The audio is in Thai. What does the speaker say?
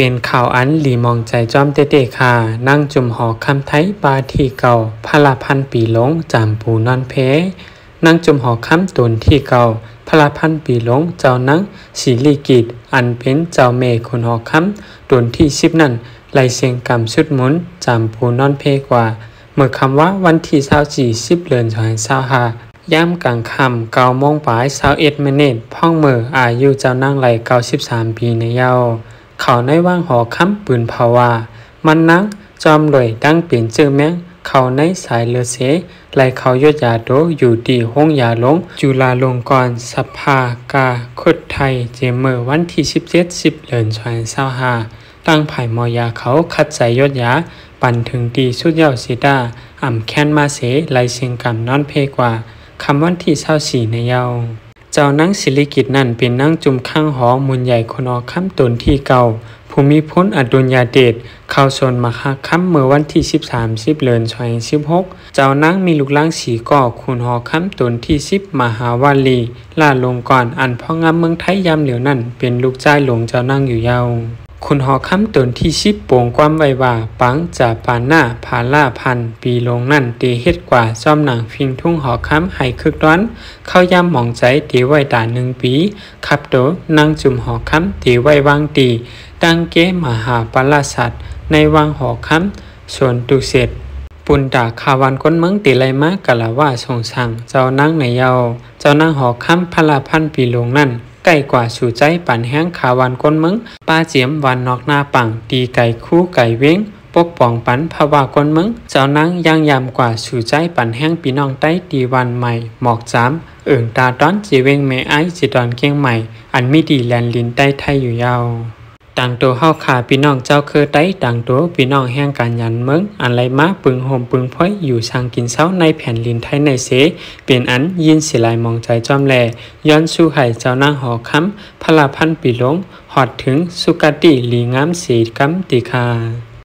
เป็นข่าวอันหลีมองใจจอมเตะค่ะนั่งจุ่มหอคำไทยปาที่เก่าพลาพันปีหลงจำปูนอนเพนั่งจุ่มหอคำตนที่เก่าพลาพันปีหลงเจ้านั่งศิริกิจอันเป็นเจ้าเมคนหอคำตนที่10นั่นไลเสียงกำชุดหมุนจำปูนอนเพกว่าเมื่อคำว่าวันที่24 10 เดือน25ย่ำกลางคำ9 โมงปลาย21 มินิทพ่องมืออายุเจ้านั่งไหล93 ปีในเยาว์เขาในว่างหอค้ำปืนภาวามันนังจอมรวยดังเปลี่ยนเจือแมงเขาในสายเลือเสไหลเขายศยาโดอยู่ดีห้องยาลงจุฬาลงกรณ์สภากาคดไทยเจเมอร์วันที่17 10 เดือน25ตั้งไผ่มอยาเขาคัดใส่ยศยาปั่นถึงดีสุดเยาสิดาอ่ำแค้นมาเสไหลเสียงกำนอนเพกว่าคำวันที่24ในเยาเจ้านั่งศิริกิจนั่นเป็นนั่งจุ่มข้างหอมุนใหญ่คนอค้ำตนที่เก่าภูมิพลอดุลยเดชเข้าชนมาคักค้ำเมื่อวันที่13 10 เดือน16เจ้านั่งมีลูกล้างสีก่อคุณหอค้ำตนที่10มหาวาลีลาลงก่อนอันพ่องามเมืองไทยยามเหลียวนั่นเป็นลูกจ้ายหลวงเจ้านั่งอยู่เยาคุณหอค้ำตนที่10โป่งความไว้ว่าปังจ่าปานหน้าพาล่าพันปีลงนั่นเตเฮ็ดกว่าจอมหนังฟิงทุ่งหอค้ำให้คึกร้อนเข้ายามหมองใจเตไว้ด่า1 ปีขับโตนั่งจุ่มหอค้ำเตไว้วางตีดังเกมหาปราสัตในวังหอค้ำส่วนตุเสร็จปุนดาคาวันก้นเมืองติไลมากะละว่าทรงสั่งเจ้านั่งในเยาเจ้านั่งหอค้ำพลาพันปีลงนั่นใกล้กว่าสู่ใจปั่นแห้งขาวันก้นเมืองป้าเจียมวันนอกหน้าปังตีไก่คู่ไก่เว้งปกป้องปันภาวะก้นเมืองเจ้านั่งย่างยามกว่าสู่ใจปั่นแห้งปีน้องใต้ตีวันใหม่หมอกจามตาต้อนจีเวงเมไอจีดอนเกียงใหม่อันมีดีแลนลินใต้ไทยอยู่ยาวต่างตัวเฮาขาพี่น้องเจ้าเคยไต้ต่างตัวพี่น้องแห่งการยันเมืองอันไรมาปึงโฮมปึงพ้อยอยู่ช่างกินเช้าในแผ่นลินไทยในเสเป็นอันยินสิลายมองใจจอมแลย้อนสู่ไห่เจ้านางหอค้ำพลาพันปีหลงหอดถึงสุกติลีงามสีกัมติคา